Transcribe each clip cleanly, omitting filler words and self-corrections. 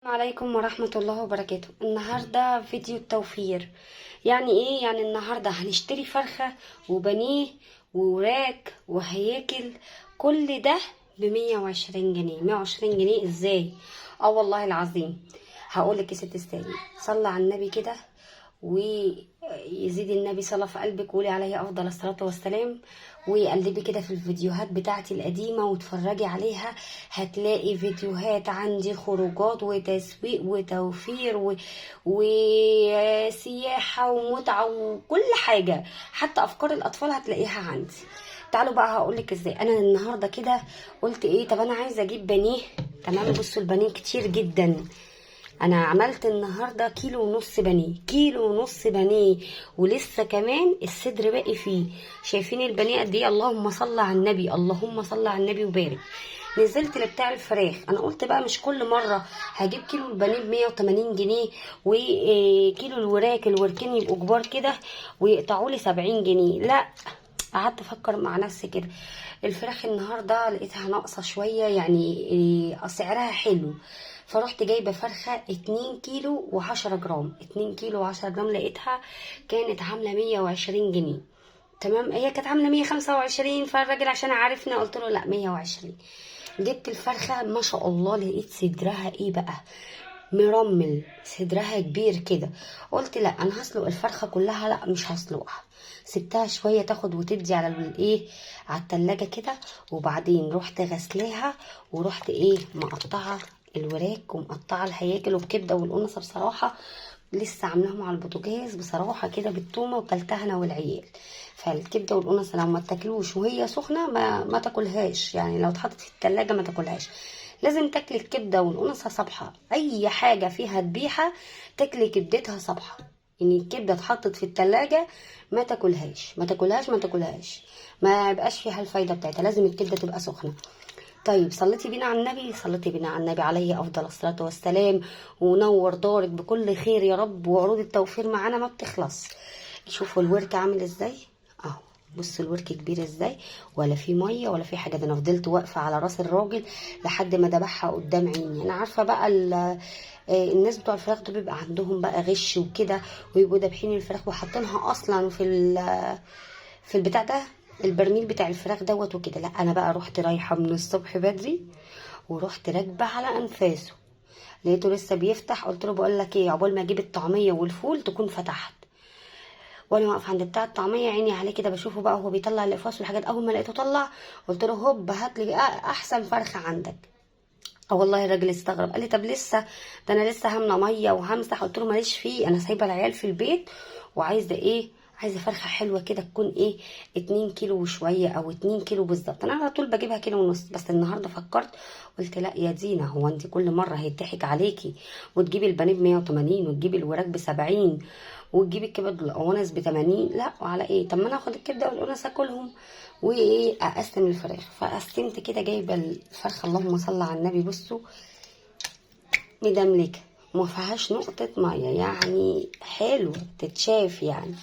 السلام عليكم ورحمة الله وبركاته. النهاردة فيديو التوفير. يعني ايه؟ يعني النهاردة هنشتري فرخة وبانيه ووراك وهياكل، كل ده ب120 جنيه. 120 جنيه ازاي؟ اه والله العظيم. هقولك يا ست استاذي، صلى على النبي كده ويزيد النبي صلى في قلبك وقولي عليه افضل الصلاه والسلام، وقلبي كده في الفيديوهات بتاعتي القديمه واتفرجي عليها. هتلاقي فيديوهات عندي خروجات وتسويق وتوفير وسياحه ومتعه وكل حاجه، حتى افكار الاطفال هتلاقيها عندي. تعالوا بقى هقولك ازاي. انا النهارده كده قلت ايه، طب انا عايزه اجيب بانيه. تمام، بصوا البانيه كتير جدا. انا عملت النهارده كيلو ونص بانيه، كيلو ونص بانيه، ولسه كمان الصدر باقي فيه. شايفين البانيه قد ايه؟ اللهم صل على النبي، اللهم صل على النبي وبارك. نزلت لبتاع الفراخ، انا قلت بقى مش كل مره هجيب كيلو البانيه ب 180 جنيه، وكيلو الوركين يبقوا كبار كده ويقطعوا لي 70 جنيه، لا. قعدت افكر مع نفسي كده، الفراخ النهارده لقيتها ناقصه شويه، يعني سعرها حلو. فرحت جايبه فرخه 2 كيلو و10 جرام، 2 كيلو و10 جرام، لقيتها كانت عامله 120 جنيه. تمام، هي كانت عامله 125، فالراجل عشان عارفنا قلت له لا 120. جبت الفرخه ما شاء الله، لقيت صدرها ايه بقى، مرمل، صدرها كبير كده. قلت لا انا هسلق الفرخه كلها، لا مش هسلقها، سبتها شويه تاخد وتدي على الايه، على التلاجة كده. وبعدين رحت غسلاها، ورحت ايه مقطعه الوراك ومقطعه الهياكل والكبده والقنصه. بصراحه لسه عاملاهم على البوتاجاز بصراحه كده بالتومه، وكلتها انا والعيال. فالكبده والقنصه لو ما تاكلوش وهي سخنه ما تاكلهاش، يعني لو اتحطت في التلاجة ما تاكلهاش. لازم تاكلي الكبده والقنصه صبحه، اي حاجه فيها ذبيحه تاكلي كبدتها صبحه. ان الكبده اتحطت في التلاجة ما تاكلهاش، ما تاكلهاش، ما تاكلهاش، ما يبقاش فيها الفايده بتاعتها، لازم الكبده تبقى سخنه. طيب صليتي بينا على النبي، صليتي بينا على النبي عليه افضل الصلاه والسلام، ونور دارك بكل خير يا رب، وعروض التوفير معانا ما بتخلص. شوفوا الورك عامل ازاي اهو، بص الورك كبير ازاي، ولا في ميه ولا في حاجه. ده انا فضلت واقفه على راس الراجل لحد ما ذبحها قدام عيني. انا عارفه بقى الناس بتوع الفراخ دول بيبقى عندهم بقى غش وكده، ويبقوا دابحين الفراخ وحاطينها اصلا في البتاع ده، البرميل بتاع الفراخ دوت وكده. لا انا بقى رحت رايحه من الصبح بدري، ورحت راكبه على انفاسه، لقيته لسه بيفتح. قلت له بقول لك ايه، عقبال ما اجيب الطعميه والفول تكون فتحت. وانا واقفه عند بتاع الطعميه عيني عليه كده بشوفه بقى وهو بيطلع الاقفاص والحاجات. اول ما لقيته طلع قلت له هوب هات لي احسن فرخه عندك. اه والله الراجل استغرب، قال لي طب لسه؟ ده انا لسه هامله ميه وهمسح. قلت له ماليش فيه، انا سايبه العيال في البيت وعايزه ايه، عايزه فرخه حلوه كده تكون ايه، 2 كيلو وشويه او 2 كيلو بالظبط. انا على طول بجيبها كيلو ونص، بس النهارده فكرت قلت لا يا دينا، هو انت كل مره هيضحك عليكي وتجيبي البانيه ب180 وتجيبي الوراك ب70 وتجيبي الكبد والقوانص ب80؟ لا، وعلى ايه؟ طب ما انا اخد الكبده والقوانص اكلهم وايه، اقسم الفراخ. فقسمت كده، جايبه الفرخه اللهم صل على النبي، بصوا مدملكه، ما فيهاش نقطه ميه، يعني حلو تتشاف يعني.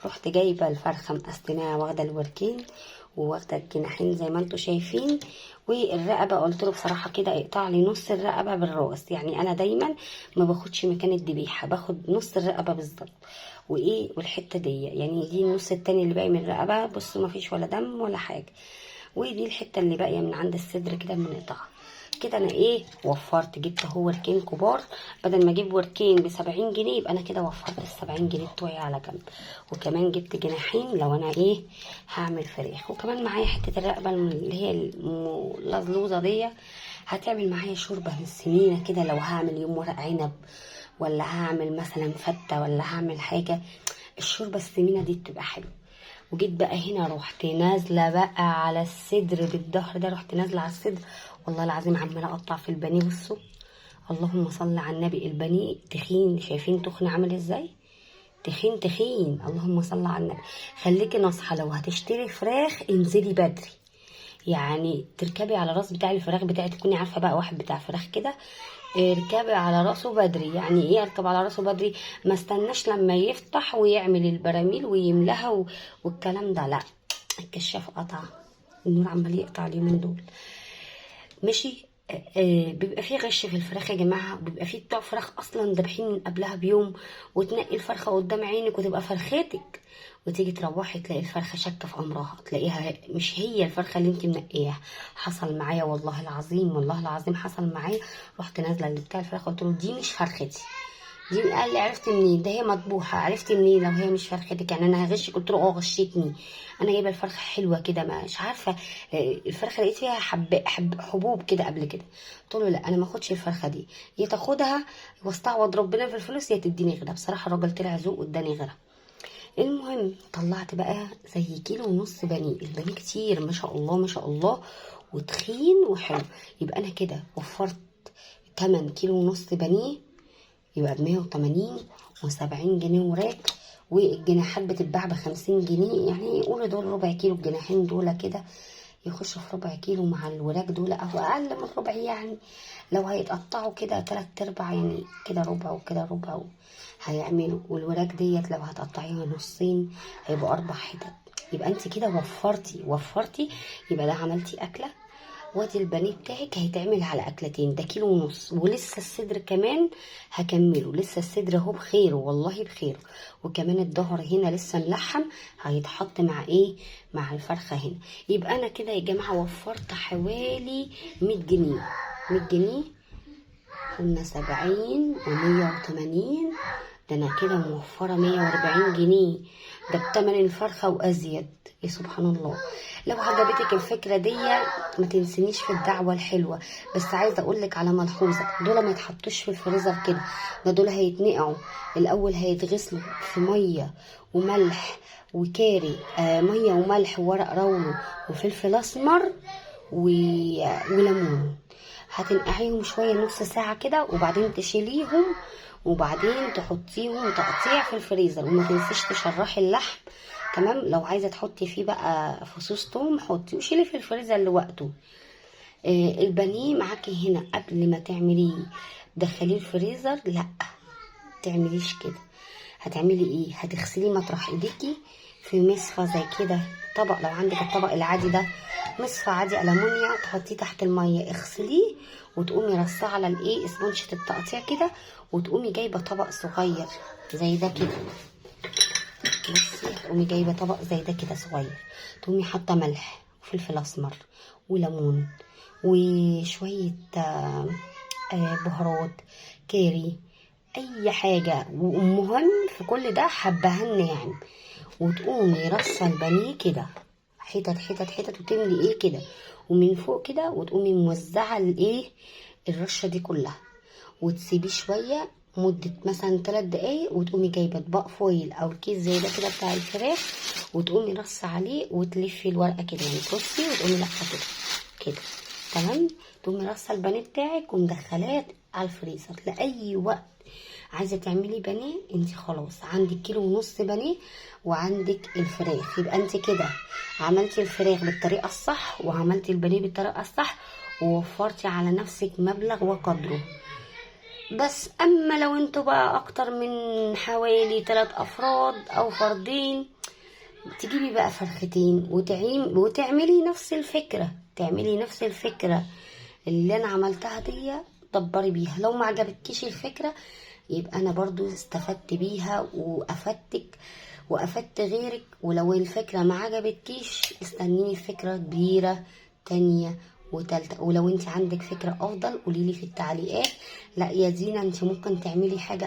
رحت جايبه الفرخه مقسماها، واخده الوركين وواخده الجناحين زي ما انتم شايفين، والرقبه قلت له بصراحه كده اقطع لي نص الرقبه بالراس. يعني انا دايما ما باخدش مكان الذبيحه، باخد نص الرقبه بالظبط، وايه والحته دي، يعني دي النص التاني اللي باقي من الرقبه. بصوا ما فيش ولا دم ولا حاجه، ودي الحته اللي باقيه من عند الصدر كده بنقطعها كده. انا ايه وفرت، جبت هو وركين كبار، بدل ما اجيب وركين ب70 جنيه يبقى انا كده وفرت ال70 جنيه بتوعي على جنب. وكمان جبت جناحين لو انا ايه هعمل فراخ، وكمان معايا حته الرقبه اللي هي اللزلوزه دي، هتعمل معايا شوربه من السمينه كده لو هعمل يوم ورق عنب، ولا هعمل مثلا فته، ولا هعمل حاجه. الشوربه السمينه دي بتبقى حلوه. وجيت بقى هنا رحت نازله بقى على الصدر بالظهر ده، رحت نازله على الصدر. والله العظيم عماله اقطع في البانيه. بصوا اللهم صل على النبي، البانيه تخين، شايفين تخن عامل ازاي، تخين تخين. اللهم صل على النبي. خليكي ناصحه، لو هتشتري فراخ انزلي بدري، يعني تركبي على راس بتاع الفراخ بتاعي، تكوني عارفه بقى واحد بتاع فراخ كده، اركبي على راسه بدري. يعني ايه اركب على راسه بدري؟ ما استناش لما يفتح ويعمل البراميل ويملاها والكلام ده، لا. الكشاف قطع، النور عمال يقطع اليومين دول. ماشي، بيبقى فيه غش في الفراخ يا جماعه، بيبقى فيه بتوع فراخ اصلا دابحين من قبلها بيوم، وتنقي الفرخه قدام عينك وتبقى فرختك، وتيجي تروحي تلاقي الفرخه شاكه في امرها، تلاقيها مش هي الفرخه اللي انت منقياها. حصل معايا والله العظيم، والله العظيم حصل معايا. رحت نازله بتاع الفراخ قلت له دي مش فرختي. دي قال لي عرفت منين؟ ده هي مطبوخه. عرفت منين لو هي مش فرختك؟ يعني انا هغشك؟ قلت له اه غشيتني. انا جايبه الفرخه حلوه كده، مش عارفه الفرخه لقيت فيها حبوب كده قبل كده. قلت له لا انا ما اخدش الفرخه دي، يا تاخدها واستعوض ربنا في الفلوس، يا تديني غيرها. بصراحه الراجل طلع ذوق واداني غيرها. المهم طلعت بقى زي كيلو ونص بانيه. البانيه كتير ما شاء الله ما شاء الله، وتخين وحلو. يبقى انا كده وفرت 8 كيلو ونص بانيه، يبقى ب180 و70 جنيه وراك. والجناحات بتتباع ب50 جنيه، يعني قولوا دول ربع كيلو. الجناحين دول كده يخشوا في ربع كيلو مع الوراك دول، او اقل من ربع يعني. لو هيتقطعوا كده 3/4 يعني، كده ربع وكده ربع هيعملوا. والوراك ديت لو هتقطعيها نصين هيبقوا 4 حتت. يبقى انت كده وفرتي. يبقى ده عملتي اكله، وادي البانيه بتاعك هيتعمل على اكلتين. ده كيلو ونص، ولسه الصدر كمان هكمله. لسه الصدر اهو بخيره والله بخيره. وكمان الظهر هنا لسه ملحم، هيتحط مع ايه؟ مع الفرخه هنا. يبقى انا كده يا جماعه وفرت حوالي 100 جنيه. 100 جنيه قلنا 70 و180، ده انا كده موفره 140 جنيه. ده بتمن الفرخه وازيد. يا سبحان الله. لو عجبتك الفكره دي ما تنسنيش في الدعوه الحلوه. بس عايزه اقول لك على ملحوظه، دول ما يتحطوش في الفريزر كده، ده دول هيتنقعوا الاول، هيتغسلوا في ميه وملح وكاري، ميه وملح وورق رولو وفلفل اسمر وليمون. هتنقعيهم شويه نص ساعه كده، وبعدين تشيليهم، وبعدين تحطيهم تقطيع في الفريزر. وما تنسيش تشرحي اللحم. تمام. لو عايزه تحطي فيه بقى فصوص توم حطي، وشيلي في الفريزر لوقته. البانيه معاكي هنا قبل ما تعمليه دخليه الفريزر؟ لا تعمليش كده. هتعملي ايه؟ هتغسليه مطرح ايديكي في مصفى زي كده، طبق لو عندك الطبق العادي ده، مصفى عادي ألمونيا، تحطيه تحت الميه، اغسليه، وتقومي رصاه على الايه اسبونشة التقطيع كده، وتقومي جايبه طبق صغير زي ده كده. بصي تقومي جايبه طبق زي ده كده صغير، تقومي حاطه ملح وفلفل اسمر وليمون وشويه بهارات كاري، اي حاجه. ومهم في كل ده حبهان ناعم. وتقومي رصه البانيه كده حتت حتت حتت، وتملي ايه كده ومن فوق كده، وتقومي موزعه الايه الرشه دي كلها، وتسيبيه شويه مدة مثلا 3 دقايق، وتقومي جايبة اطباق فويل او الكيس زي ده كده بتاع الفراخ، وتقومي رصة عليه وتلفي الورقة كده، يعني ترصي وتقومي لفة كده كده. تمام. تقومي رصة البانيه بتاعك ومدخلاه على الفريزر لأي وقت عايزة تعملي بانيه. انت خلاص عندك كيلو ونص بانيه وعندك الفراخ، يبقى انت كده عملتي الفراخ بالطريقة الصح وعملتي البانيه بالطريقة الصح، ووفرتي على نفسك مبلغ وقدره. بس اما لو انتوا بقى اكتر من حوالي 3 افراد او فردين، تجيبي بقى فرختين وتعملي نفس الفكرة. تعملي نفس الفكرة اللي انا عملتها دي، دبري بيها. لو ما عجبتكيش الفكرة يبقى انا برضو استفدت بيها وافدتك وافدت غيرك. ولو الفكرة ما عجبتكيش استنيني فكرة كبيرة تانية وتالتة. ولو انت عندك فكرة افضل قوليلي في التعليقات. لا يا زينة انت ممكن تعملي حاجة